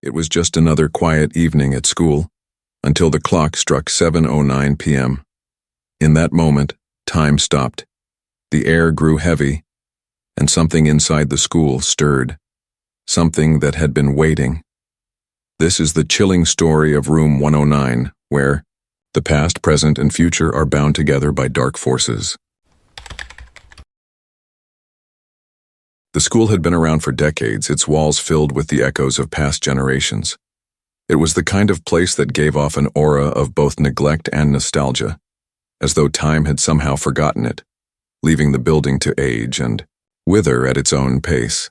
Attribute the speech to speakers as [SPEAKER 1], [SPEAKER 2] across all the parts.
[SPEAKER 1] It was just another quiet evening at school, until the clock struck 7:09 p.m. In that moment, time stopped. The air grew heavy, and something inside the school stirred. Something that had been waiting. This is the chilling story of Room 109, where the past, present, and future are bound together by dark forces. The school had been around for decades, its walls filled with the echoes of past generations. It was the kind of place that gave off an aura of both neglect and nostalgia, as though time had somehow forgotten it, leaving the building to age and wither at its own pace.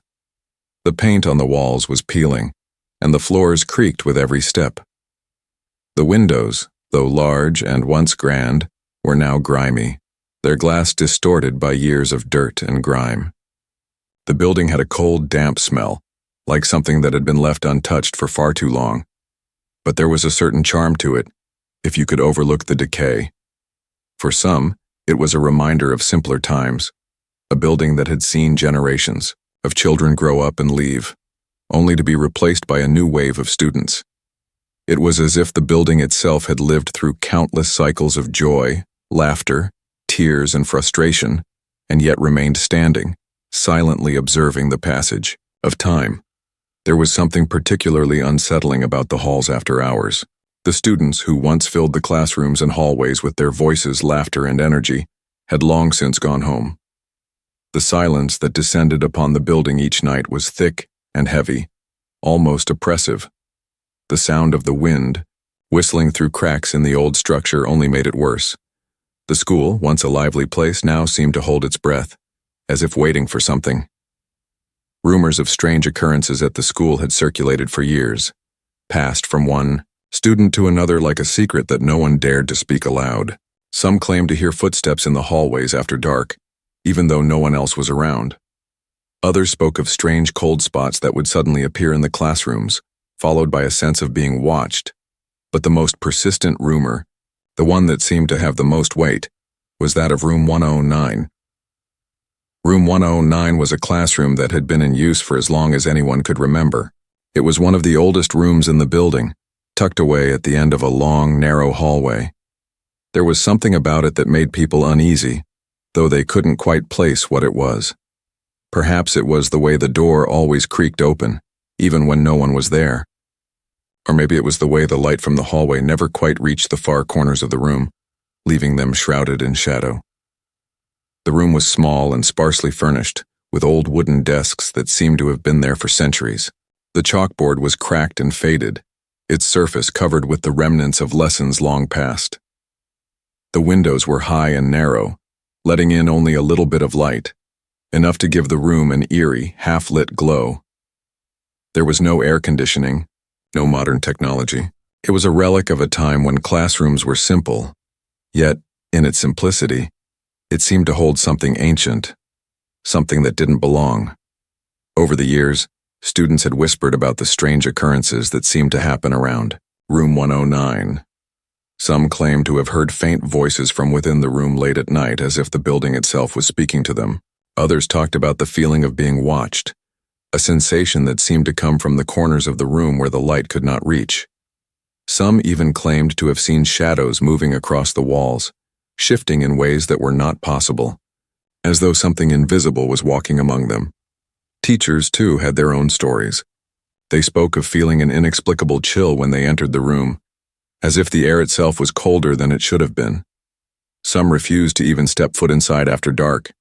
[SPEAKER 1] The paint on the walls was peeling, and the floors creaked with every step. The windows, though large and once grand, were now grimy, their glass distorted by years of dirt and grime. The building had a cold, damp smell, like something that had been left untouched for far too long. But there was a certain charm to it, if you could overlook the decay. For some, it was a reminder of simpler times, a building that had seen generations of children grow up and leave, only to be replaced by a new wave of students. It was as if the building itself had lived through countless cycles of joy, laughter, tears, and frustration, and yet remained standing, silently observing the passage of time. There was something particularly unsettling about the halls after hours. The students, who once filled the classrooms and hallways with their voices, laughter, and energy, had long since gone home. The silence that descended upon the building each night was thick and heavy, almost oppressive. The sound of the wind, whistling through cracks in the old structure, only made it worse. The school, once a lively place, now seemed to hold its breath, as if waiting for something. Rumors of strange occurrences at the school had circulated for years, passed from one student to another like a secret that no one dared to speak aloud. Some claimed to hear footsteps in the hallways after dark, even though no one else was around. Others spoke of strange cold spots that would suddenly appear in the classrooms, followed by a sense of being watched. But the most persistent rumor, the one that seemed to have the most weight, was that of Room 109. Room 109 was a classroom that had been in use for as long as anyone could remember. It was one of the oldest rooms in the building, tucked away at the end of a long, narrow hallway. There was something about it that made people uneasy, though they couldn't quite place what it was. Perhaps it was the way the door always creaked open, even when no one was there. Or maybe it was the way the light from the hallway never quite reached the far corners of the room, leaving them shrouded in shadow. The room was small and sparsely furnished, with old wooden desks that seemed to have been there for centuries. The chalkboard was cracked and faded, its surface covered with the remnants of lessons long past. The windows were high and narrow, letting in only a little bit of light, enough to give the room an eerie, half-lit glow. There was no air conditioning, no modern technology. It was a relic of a time when classrooms were simple, yet, in its simplicity, it seemed to hold something ancient, something that didn't belong. Over the years, students had whispered about the strange occurrences that seemed to happen around Room 109. Some claimed to have heard faint voices from within the room late at night, as if the building itself was speaking to them. Others talked about the feeling of being watched, a sensation that seemed to come from the corners of the room where the light could not reach. Some even claimed to have seen shadows moving across the walls, shifting in ways that were not possible, as though something invisible was walking among them. Teachers, too, had their own stories. They spoke of feeling an inexplicable chill when they entered the room, as if the air itself was colder than it should have been. Some refused to even step foot inside after dark,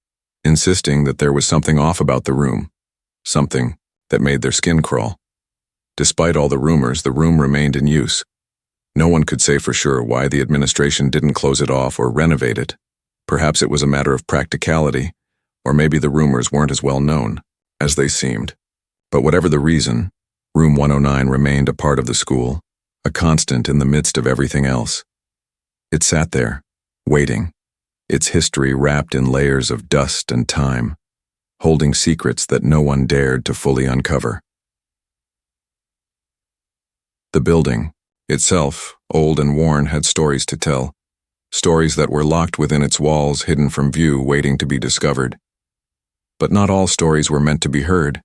[SPEAKER 1] insisting that there was something off about the room, something that made their skin crawl. Despite all the rumors, the room remained in use. No one could say for sure why the administration didn't close it off or renovate it. Perhaps it was a matter of practicality, or maybe the rumors weren't as well known as they seemed. But whatever the reason, Room 109 remained a part of the school, a constant in the midst of everything else. It sat there, waiting, its history wrapped in layers of dust and time, holding secrets that no one dared to fully uncover. The building, itself, old and worn, had stories to tell, stories that were locked within its walls, hidden from view, waiting to be discovered. But not all stories were meant to be heard.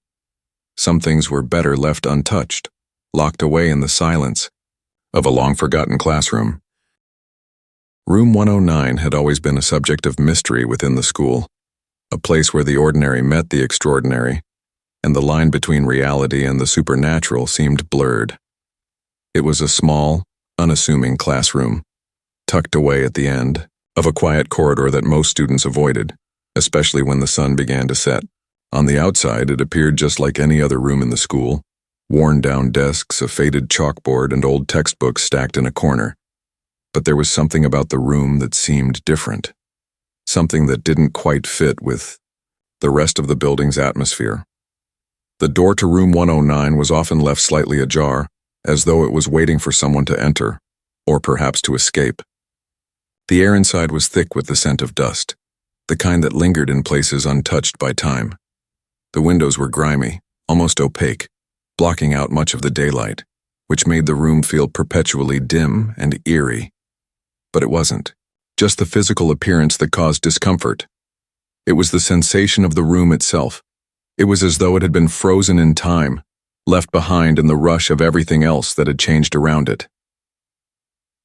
[SPEAKER 1] Some things were better left untouched, locked away in the silence of a long-forgotten classroom. Room 109 had always been a subject of mystery within the school, a place where the ordinary met the extraordinary, and the line between reality and the supernatural seemed blurred. It was a small, unassuming classroom, tucked away at the end of a quiet corridor that most students avoided, especially when the sun began to set. On the outside, it appeared just like any other room in the school, worn-down desks, a faded chalkboard, and old textbooks stacked in a corner. But there was something about the room that seemed different, something that didn't quite fit with the rest of the building's atmosphere. The door to room 109 was often left slightly ajar, as though it was waiting for someone to enter, or perhaps to escape. The air inside was thick with the scent of dust, the kind that lingered in places untouched by time. The windows were grimy, almost opaque, blocking out much of the daylight, which made the room feel perpetually dim and eerie. But it wasn't just the physical appearance that caused discomfort. It was the sensation of the room itself. It was as though it had been frozen in time, left behind in the rush of everything else that had changed around it.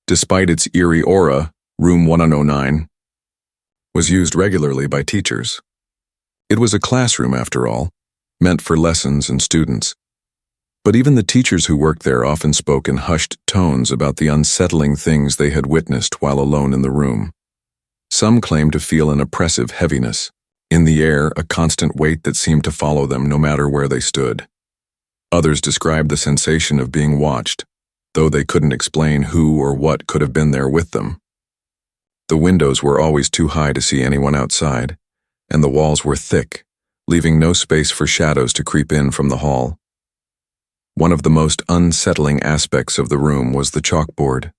[SPEAKER 1] Despite its eerie aura, room 109 was used regularly by teachers. It was a classroom, after all, meant for lessons and students. But even the teachers who worked there often spoke in hushed tones about the unsettling things they had witnessed while alone in the room. Some claimed to feel an oppressive heaviness, in the air, a constant weight that seemed to follow them no matter where they stood. Others described the sensation of being watched, though they couldn't explain who or what could have been there with them. The windows were always too high to see anyone outside, and the walls were thick, leaving no space for shadows to creep in from the hall. One of the most unsettling aspects of the room was the chalkboard.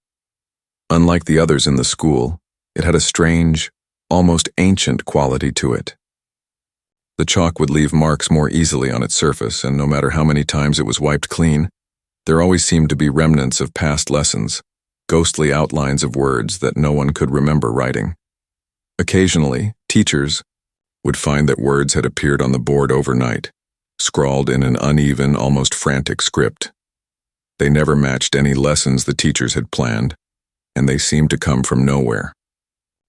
[SPEAKER 1] Unlike the others in the school, it had a strange, almost ancient quality to it. The chalk would leave marks more easily on its surface, and no matter how many times it was wiped clean, there always seemed to be remnants of past lessons, ghostly outlines of words that no one could remember writing. Occasionally, teachers would find that words had appeared on the board overnight, scrawled in an uneven, almost frantic script. They never matched any lessons the teachers had planned, and they seemed to come from nowhere.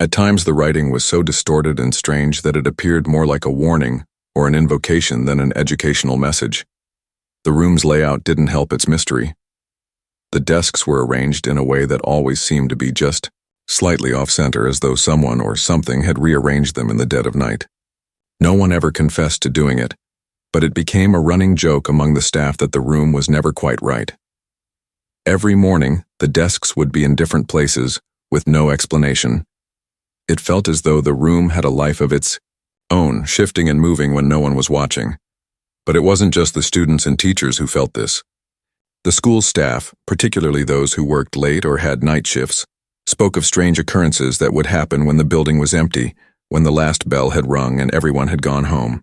[SPEAKER 1] At times the writing was so distorted and strange that it appeared more like a warning or an invocation than an educational message. The room's layout didn't help its mystery. The desks were arranged in a way that always seemed to be just slightly off-center, as though someone or something had rearranged them in the dead of night. No one ever confessed to doing it, but it became a running joke among the staff that the room was never quite right. Every morning, the desks would be in different places, with no explanation. It felt as though the room had a life of its own, shifting and moving when no one was watching. But it wasn't just the students and teachers who felt this. The school staff, particularly those who worked late or had night shifts, spoke of strange occurrences that would happen when the building was empty, when the last bell had rung and everyone had gone home.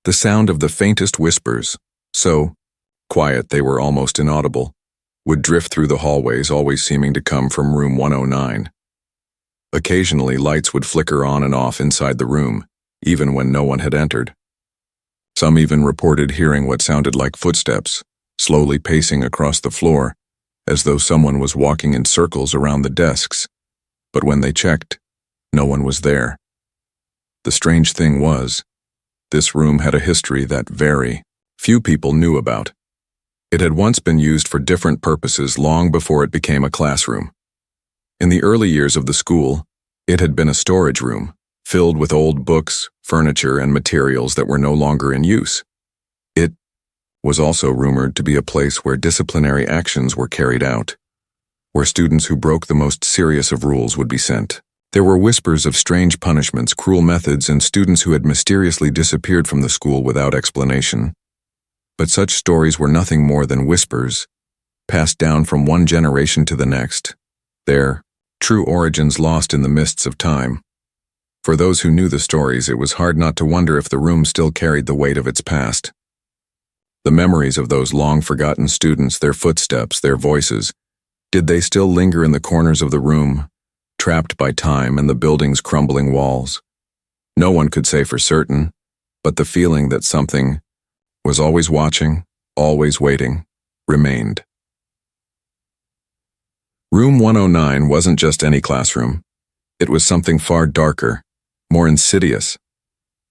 [SPEAKER 1] The sound of the faintest whispers, so quiet they were almost inaudible, would drift through the hallways, always seeming to come from room 109. Occasionally, lights would flicker on and off inside the room, even when no one had entered. Some even reported hearing what sounded like footsteps, slowly pacing across the floor, as though someone was walking in circles around the desks. But when they checked, no one was there. The strange thing was, this room had a history that very few people knew about. It had once been used for different purposes long before it became a classroom. In the early years of the school, it had been a storage room, filled with old books, furniture, and materials that were no longer in use. It was also rumored to be a place where disciplinary actions were carried out, where students who broke the most serious of rules would be sent. There were whispers of strange punishments, cruel methods, and students who had mysteriously disappeared from the school without explanation. But such stories were nothing more than whispers, passed down from one generation to the next, their true origins lost in the mists of time. For those who knew the stories, it was hard not to wonder if the room still carried the weight of its past. The memories of those long-forgotten students, their footsteps, their voices, did they still linger in the corners of the room, trapped by time and the building's crumbling walls? No one could say for certain, but the feeling that something was always watching, always waiting, remained. Room 109 wasn't just any classroom. It was something far darker, more insidious.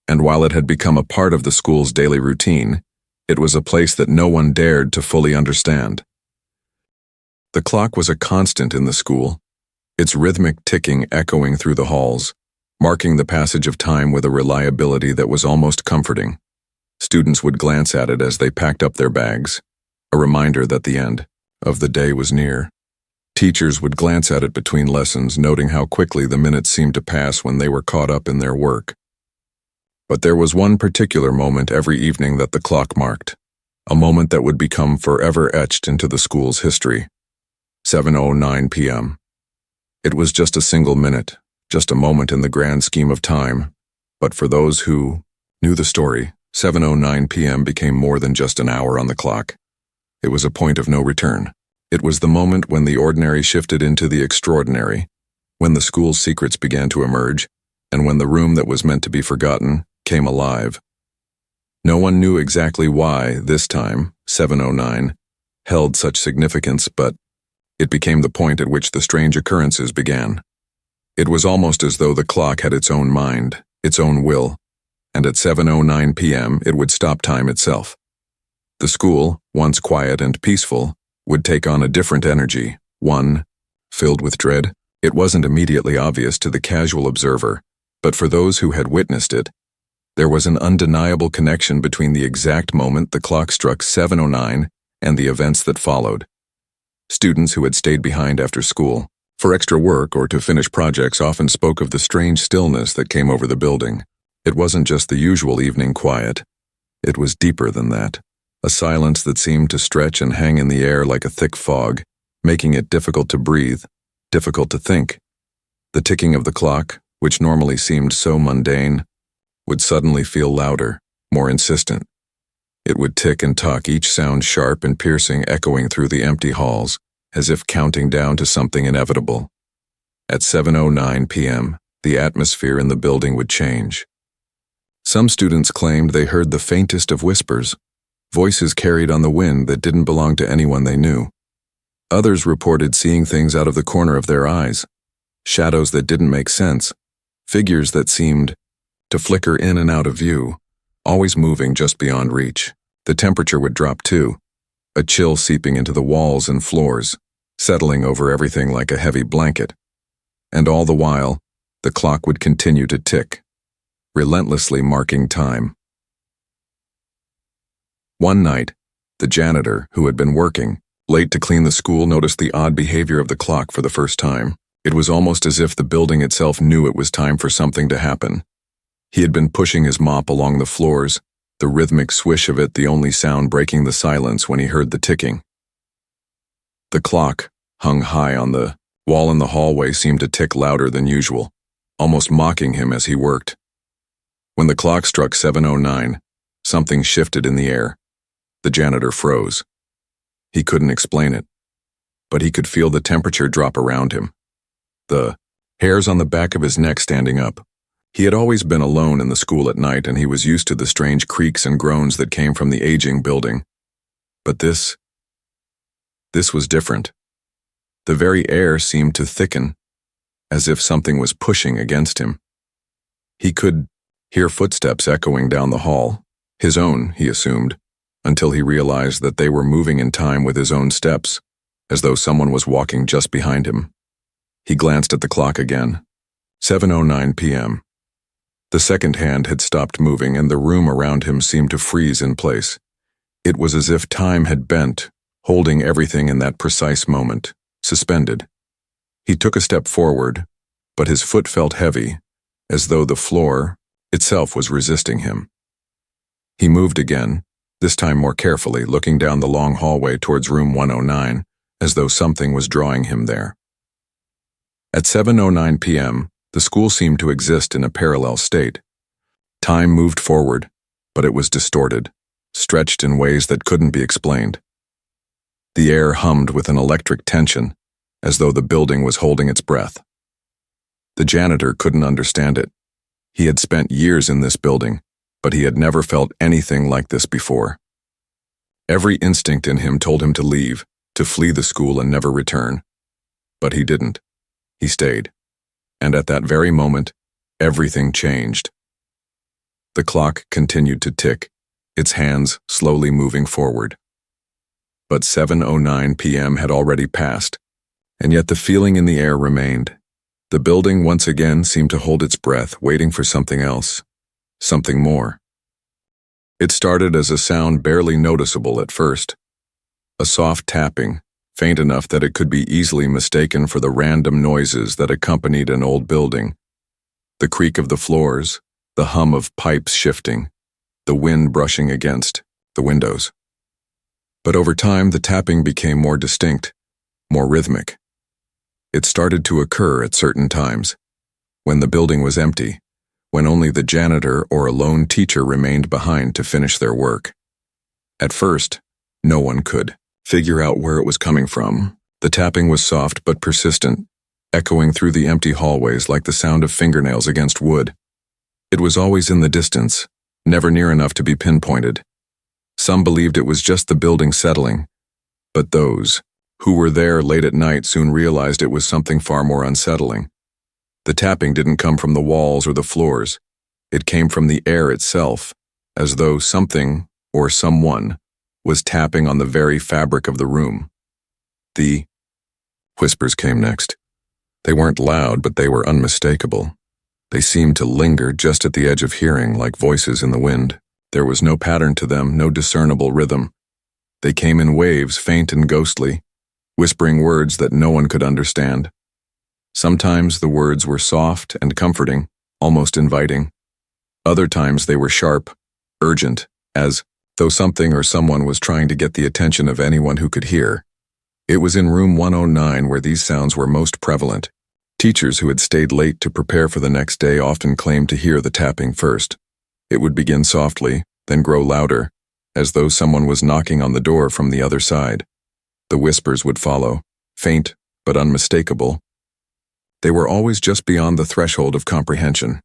[SPEAKER 1] And while it had become a part of the school's daily routine, it was a place that no one dared to fully understand. The clock was a constant in the school, its rhythmic ticking echoing through the halls, marking the passage of time with a reliability that was almost comforting. Students would glance at it as they packed up their bags, a reminder that the end of the day was near. Teachers would glance at it between lessons, noting how quickly the minutes seemed to pass when they were caught up in their work. But there was one particular moment every evening that the clock marked, a moment that would become forever etched into the school's history. 7:09 p.m. It was just a single minute, just a moment in the grand scheme of time, but for those who knew the story, 7:09 p.m. became more than just an hour on the clock. It was a point of no return. It was the moment when the ordinary shifted into the extraordinary, when the school's secrets began to emerge, and when the room that was meant to be forgotten came alive. No one knew exactly why this time, 7:09, held such significance, but it became the point at which the strange occurrences began. It was almost as though the clock had its own mind, its own will, and at 7:09 p.m. it would stop time itself. The school, once quiet and peaceful, would take on a different energy, one filled with dread. It wasn't immediately obvious to the casual observer, but for those who had witnessed it, there was an undeniable connection between the exact moment the clock struck 7:09 and the events that followed. Students who had stayed behind after school, for extra work or to finish projects, often spoke of the strange stillness that came over the building. It wasn't just the usual evening quiet. It was deeper than that. A silence that seemed to stretch and hang in the air like a thick fog, making it difficult to breathe, difficult to think. The ticking of the clock, which normally seemed so mundane, would suddenly feel louder, more insistent. It would tick and tock, each sound sharp and piercing, echoing through the empty halls, as if counting down to something inevitable. At 7:09 p.m., the atmosphere in the building would change. Some students claimed they heard the faintest of whispers, voices carried on the wind that didn't belong to anyone they knew. Others reported seeing things out of the corner of their eyes, shadows that didn't make sense, figures that seemed to flicker in and out of view, always moving just beyond reach. The temperature would drop too, a chill seeping into the walls and floors, settling over everything like a heavy blanket. And all the while, the clock would continue to tick, relentlessly marking time. One night, the janitor, who had been working late to clean the school, noticed the odd behavior of the clock for the first time. It was almost as if the building itself knew it was time for something to happen. He had been pushing his mop along the floors, the rhythmic swish of it the only sound breaking the silence, when he heard the ticking. The clock, hung high on the wall in the hallway, seemed to tick louder than usual, almost mocking him as he worked. When the clock struck 7:09, something shifted in the air. The janitor froze. He couldn't explain it, but he could feel the temperature drop around him, the hairs on the back of his neck standing up. He had always been alone in the school at night, and he was used to the strange creaks and groans that came from the aging building. But this was different. The very air seemed to thicken, as if something was pushing against him. He could hear footsteps echoing down the hall, his own, he assumed, until he realized that they were moving in time with his own steps, as though someone was walking just behind him. He glanced at the clock again. 7:09 p.m. The second hand had stopped moving, and the room around him seemed to freeze in place. It was as if time had bent, holding everything in that precise moment, suspended. He took a step forward, but his foot felt heavy, as though the floor itself was resisting him. He moved again, this time more carefully, looking down the long hallway towards room 109, as though something was drawing him there. At 7:09 p.m., the school seemed to exist in a parallel state. Time moved forward, but it was distorted, stretched in ways that couldn't be explained. The air hummed with an electric tension, as though the building was holding its breath. The janitor couldn't understand it. He had spent years in this building, but he had never felt anything like this before. Every instinct in him told him to leave, to flee the school and never return. But he didn't. He stayed. And at that very moment, everything changed. The clock continued to tick, its hands slowly moving forward. But 7:09 p.m. had already passed, and yet the feeling in the air remained. The building once again seemed to hold its breath, waiting for something else, something more. It started as a sound barely noticeable at first. A soft tapping, faint enough that it could be easily mistaken for the random noises that accompanied an old building. The creak of the floors, the hum of pipes shifting, the wind brushing against the windows. But over time, the tapping became more distinct, more rhythmic. It started to occur at certain times, when the building was empty, when only the janitor or a lone teacher remained behind to finish their work. At first, no one could figure out where it was coming from. The tapping was soft but persistent, echoing through the empty hallways like the sound of fingernails against wood. It was always in the distance, never near enough to be pinpointed. Some believed it was just the building settling, but those who were there late at night soon realized it was something far more unsettling. The tapping didn't come from the walls or the floors. It came from the air itself, as though something or someone was tapping on the very fabric of the room. The whispers came next. They weren't loud, but they were unmistakable. They seemed to linger just at the edge of hearing, like voices in the wind. There was no pattern to them, no discernible rhythm. They came in waves, faint and ghostly, whispering words that no one could understand. Sometimes the words were soft and comforting, almost inviting. Other times they were sharp, urgent, as though something or someone was trying to get the attention of anyone who could hear. It was in room 109 where these sounds were most prevalent. Teachers who had stayed late to prepare for the next day often claimed to hear the tapping first. It would begin softly, then grow louder, as though someone was knocking on the door from the other side. The whispers would follow, faint but unmistakable. They were always just beyond the threshold of comprehension.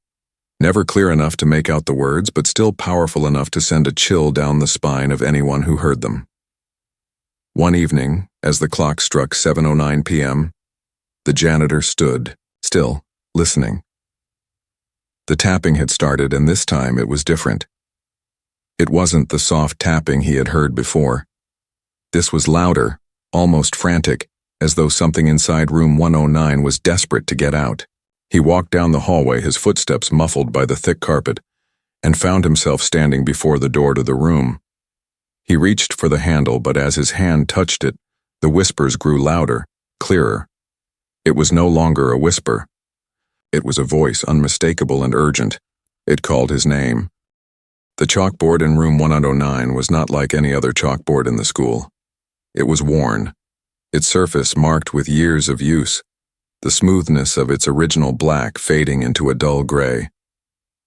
[SPEAKER 1] Never clear enough to make out the words, but still powerful enough to send a chill down the spine of anyone who heard them. One evening, as the clock struck 7:09 p.m., the janitor stood, still, listening. The tapping had started, and this time it was different. It wasn't the soft tapping he had heard before. This was louder, almost frantic, as though something inside room 109 was desperate to get out. He walked down the hallway, his footsteps muffled by the thick carpet, and found himself standing before the door to the room. He reached for the handle, but as his hand touched it, the whispers grew louder, clearer. It was no longer a whisper. It was a voice, unmistakable and urgent. It called his name. The chalkboard in room 109 was not like any other chalkboard in the school. It was worn, its surface marked with years of use, the smoothness of its original black fading into a dull gray.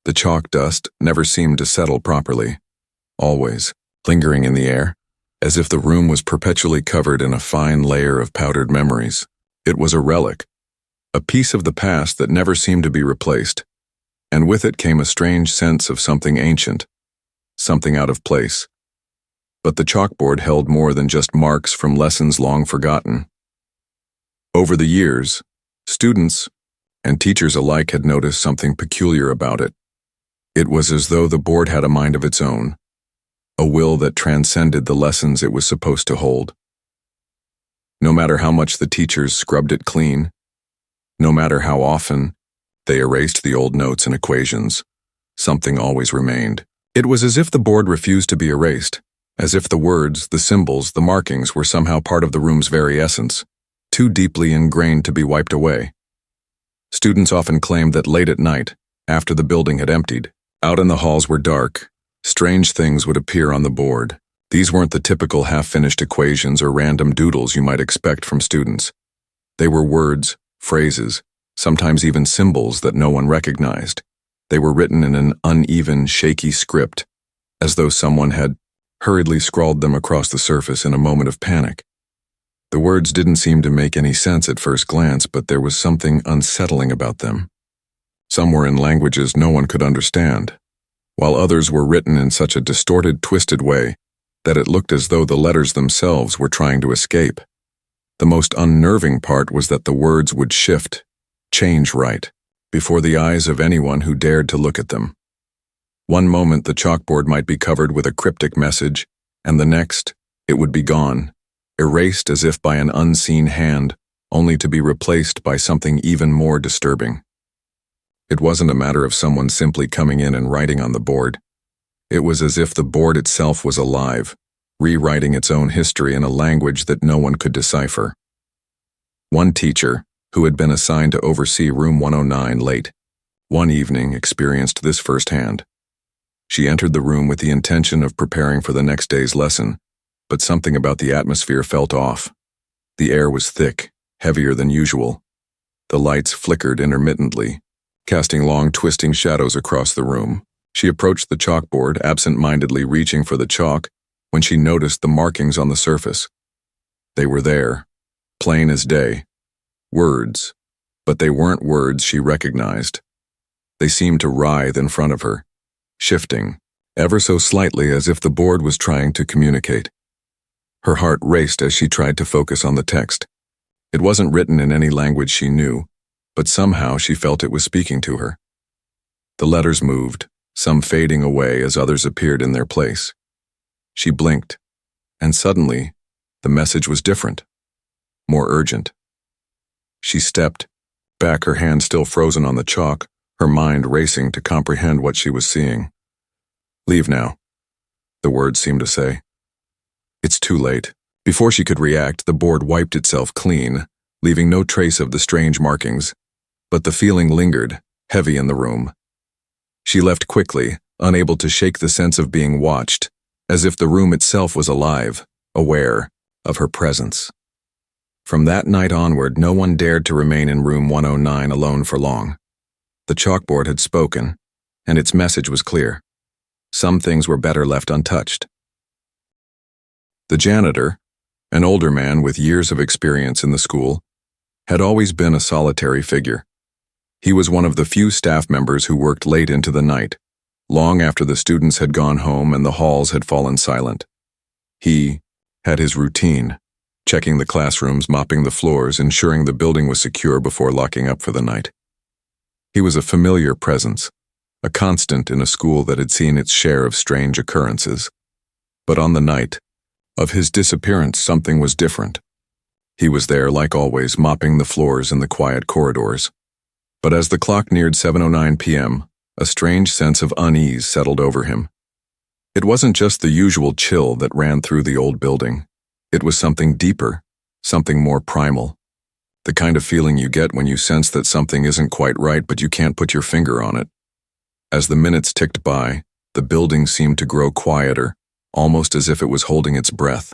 [SPEAKER 1] The chalk dust never seemed to settle properly, always lingering in the air, as if the room was perpetually covered in a fine layer of powdered memories. It was a relic, a piece of the past that never seemed to be replaced, and with it came a strange sense of something ancient, something out of place. But the chalkboard held more than just marks from lessons long forgotten. Over the years, students and teachers alike had noticed something peculiar about it. It was as though the board had a mind of its own, a will that transcended the lessons it was supposed to hold. No matter how much the teachers scrubbed it clean, no matter how often they erased the old notes and equations, something always remained. It was as if the board refused to be erased, as if the words, the symbols, the markings were somehow part of the room's very essence, too deeply ingrained to be wiped away. Students often claimed that late at night, after the building had emptied, out in the halls were dark, strange things would appear on the board. These weren't the typical half-finished equations or random doodles you might expect from students. They were words, phrases, sometimes even symbols that no one recognized. They were written in an uneven, shaky script, as though someone had hurriedly scrawled them across the surface in a moment of panic. The words didn't seem to make any sense at first glance, but there was something unsettling about them. Some were in languages no one could understand, while others were written in such a distorted, twisted way that it looked as though the letters themselves were trying to escape. The most unnerving part was that the words would shift, change right, before the eyes of anyone who dared to look at them. One moment the chalkboard might be covered with a cryptic message, and the next, it would be gone, erased as if by an unseen hand, only to be replaced by something even more disturbing. It wasn't a matter of someone simply coming in and writing on the board. It was as if the board itself was alive, rewriting its own history in a language that no one could decipher. One teacher, who had been assigned to oversee room 109 late, one evening experienced this firsthand. She entered the room with the intention of preparing for the next day's lesson, but something about the atmosphere felt off. The air was thick, heavier than usual. The lights flickered intermittently, casting long twisting shadows across the room. She approached the chalkboard, absent-mindedly reaching for the chalk, when she noticed the markings on the surface. They were there, plain as day. Words, but they weren't words she recognized. They seemed to writhe in front of her, shifting, ever so slightly as if the board was trying to communicate. Her heart raced as she tried to focus on the text. It wasn't written in any language she knew, but somehow she felt it was speaking to her. The letters moved, some fading away as others appeared in their place. She blinked, and suddenly, the message was different, more urgent. She stepped back, her hand still frozen on the chalk, her mind racing to comprehend what she was seeing. "Leave now," the words seemed to say. "It's too late." Before she could react, the board wiped itself clean, leaving no trace of the strange markings, but the feeling lingered, heavy in the room. She left quickly, unable to shake the sense of being watched, as if the room itself was alive, aware of her presence. From that night onward, no one dared to remain in room 109 alone for long. The chalkboard had spoken, and its message was clear. Some things were better left untouched. The janitor, an older man with years of experience in the school, had always been a solitary figure. He was one of the few staff members who worked late into the night, long after the students had gone home and the halls had fallen silent. He had his routine, checking the classrooms, mopping the floors, ensuring the building was secure before locking up for the night. He was a familiar presence, a constant in a school that had seen its share of strange occurrences. But on the night of his disappearance, something was different. He was there, like always, mopping the floors in the quiet corridors. But as the clock neared 7:09 p.m., a strange sense of unease settled over him. It wasn't just the usual chill that ran through the old building. It was something deeper, something more primal. The kind of feeling you get when you sense that something isn't quite right but you can't put your finger on it. As the minutes ticked by, the building seemed to grow quieter, almost as if it was holding its breath.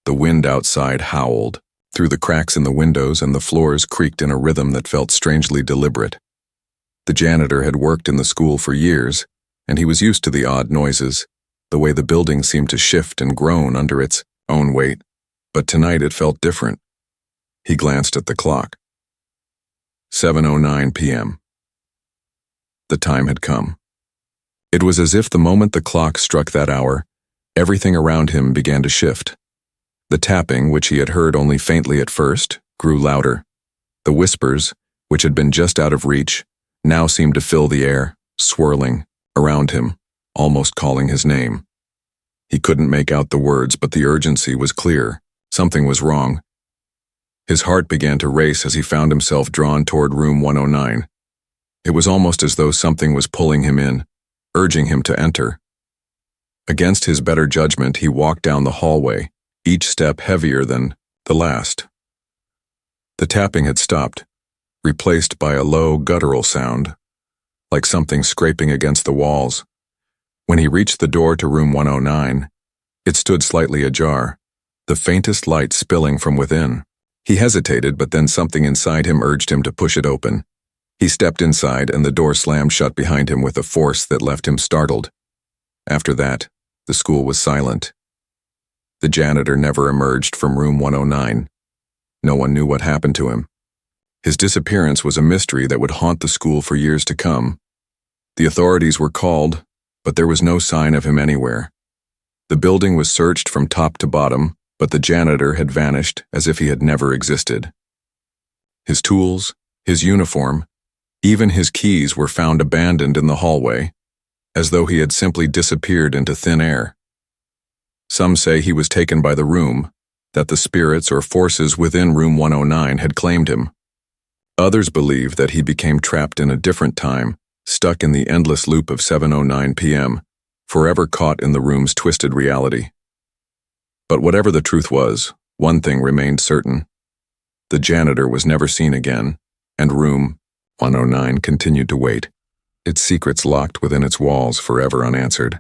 [SPEAKER 1] The wind outside howled through the cracks in the windows, and the floors creaked in a rhythm that felt strangely deliberate. The janitor had worked in the school for years, and he was used to the odd noises, the way the building seemed to shift and groan under its own weight. But tonight it felt different. He glanced at the clock. 7:09 p.m. The time had come. It was as if the moment the clock struck that hour, everything around him began to shift. The tapping, which he had heard only faintly at first, grew louder. The whispers, which had been just out of reach, now seemed to fill the air, swirling around him, almost calling his name. He couldn't make out the words, but the urgency was clear. Something was wrong. His heart began to race as he found himself drawn toward room 109. It was almost as though something was pulling him in, urging him to enter. Against his better judgment, he walked down the hallway, each step heavier than the last. The tapping had stopped, replaced by a low, guttural sound, like something scraping against the walls. When he reached the door to room 109, it stood slightly ajar, the faintest light spilling from within. He hesitated, but then something inside him urged him to push it open. He stepped inside, and the door slammed shut behind him with a force that left him startled. After that, the school was silent. The janitor never emerged from room 109. No one knew what happened to him. His disappearance was a mystery that would haunt the school for years to come. The authorities were called, but there was no sign of him anywhere. The building was searched from top to bottom, but the janitor had vanished as if he had never existed. His tools, his uniform, even his keys were found abandoned in the hallway, as though he had simply disappeared into thin air. Some say he was taken by the room, that the spirits or forces within room 109 had claimed him. Others believe that he became trapped in a different time, stuck in the endless loop of 7:09 p.m., forever caught in the room's twisted reality. But whatever the truth was, one thing remained certain. The janitor was never seen again, and room 109 continued to wait, its secrets locked within its walls forever unanswered.